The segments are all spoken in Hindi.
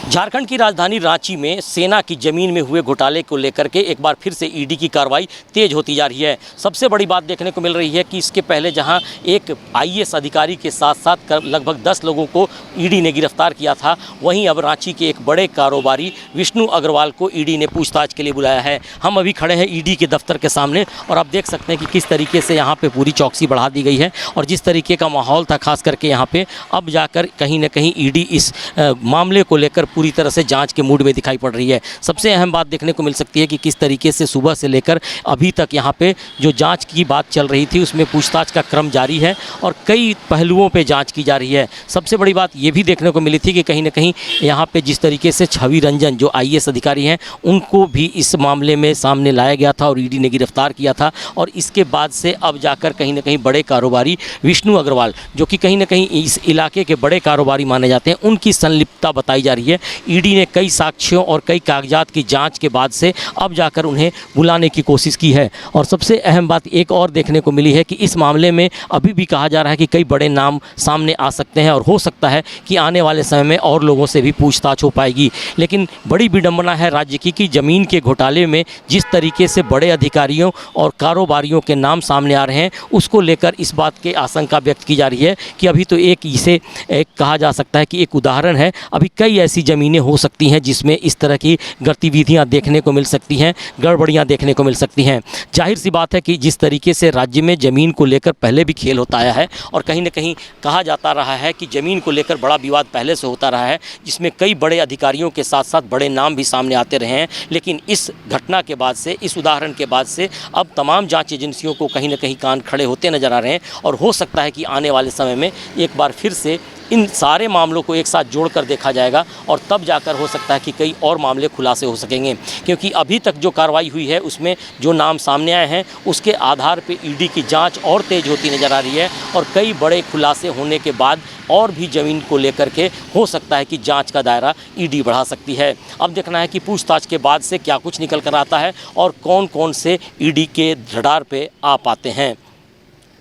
झारखंड की राजधानी रांची में सेना की जमीन में हुए घोटाले को लेकर के एक बार फिर से ईडी की कार्रवाई तेज होती जा रही है। सबसे बड़ी बात देखने को मिल रही है कि इसके पहले जहां एक आईएएस अधिकारी के साथ साथ लगभग 10 लोगों को ईडी ने गिरफ्तार किया था, वहीं अब रांची के एक बड़े कारोबारी विष्णु अग्रवाल को ईडी ने पूछताछ के लिए बुलाया है। हम अभी खड़े हैं ईडी के दफ्तर के सामने और आप देख सकते हैं कि किस तरीके से यहाँ पे पूरी चौकसी बढ़ा दी गई है और जिस तरीके का माहौल था खास करके यहाँ पे अब जाकर कहीं ना कहीं ईडी इस मामले को लेकर पूरी तरह से जांच के मूड में दिखाई पड़ रही है। सबसे अहम बात देखने को मिल सकती है कि किस तरीके से सुबह से लेकर अभी तक यहाँ पे जो जांच की बात चल रही थी उसमें पूछताछ का क्रम जारी है और कई पहलुओं पे जांच की जा रही है। सबसे बड़ी बात ये भी देखने को मिली थी कि कहीं ना कहीं यहाँ पे जिस तरीके से छवि रंजन जो आईएएस अधिकारी हैं उनको भी इस मामले में सामने लाया गया था और ईडी ने गिरफ्तार किया था और इसके बाद से अब जाकर कहीं ना कहीं बड़े कारोबारी विष्णु अग्रवाल जो कि कहीं ना कहीं इस इलाके के बड़े कारोबारी माने जाते हैं उनकी संलिप्तता बताई जा रही है। ईडी ने कई साक्ष्यों और कई कागजात की जांच के बाद से अब जाकर उन्हें बुलाने की कोशिश की है और सबसे अहम बात एक और देखने को मिली है कि इस मामले में अभी भी कहा जा रहा है कि कई बड़े नाम सामने आ सकते हैं और हो सकता है कि आने वाले समय में और लोगों से भी पूछताछ हो पाएगी। लेकिन बड़ी विडंबना है राज्य की कि ज़मीन के घोटाले में जिस तरीके से बड़े अधिकारियों और कारोबारियों के नाम सामने आ रहे हैं उसको लेकर इस बात की आशंका व्यक्त की जा रही है कि अभी तो इसे कहा जा सकता है कि एक उदाहरण है, अभी कई ऐसी ज़मीनें हो सकती हैं जिसमें इस तरह की गतिविधियां देखने को मिल सकती हैं, गड़बड़ियां देखने को मिल सकती हैं। जाहिर सी बात है कि जिस तरीके से राज्य में ज़मीन को लेकर पहले भी खेल होता आया है और कहीं ना कहीं कहा जाता रहा है कि ज़मीन को लेकर बड़ा विवाद पहले से होता रहा है जिसमें कई बड़े अधिकारियों के साथ साथ बड़े नाम भी सामने आते रहे हैं। लेकिन इस घटना के बाद से, इस उदाहरण के बाद से अब तमाम जाँच एजेंसियों को कहीं ना कहीं कान खड़े होते नजर आ रहे हैं और हो सकता है कि आने वाले समय में एक बार फिर से इन सारे मामलों को एक साथ जोड़कर देखा जाएगा और तब जाकर हो सकता है कि कई और मामले खुलासे हो सकेंगे, क्योंकि अभी तक जो कार्रवाई हुई है उसमें जो नाम सामने आए हैं उसके आधार पे ईडी की जांच और तेज़ होती नज़र आ रही है और कई बड़े खुलासे होने के बाद और भी ज़मीन को लेकर के हो सकता है कि जांच का दायरा ईडी बढ़ा सकती है। अब देखना है कि पूछताछ के बाद से क्या कुछ निकल कर आता है और कौन कौन से ईडी के रडार पे आ पाते हैं।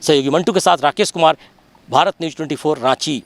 सहयोगी मंटू के साथ राकेश कुमार, भारत न्यूज़ 24 रांची।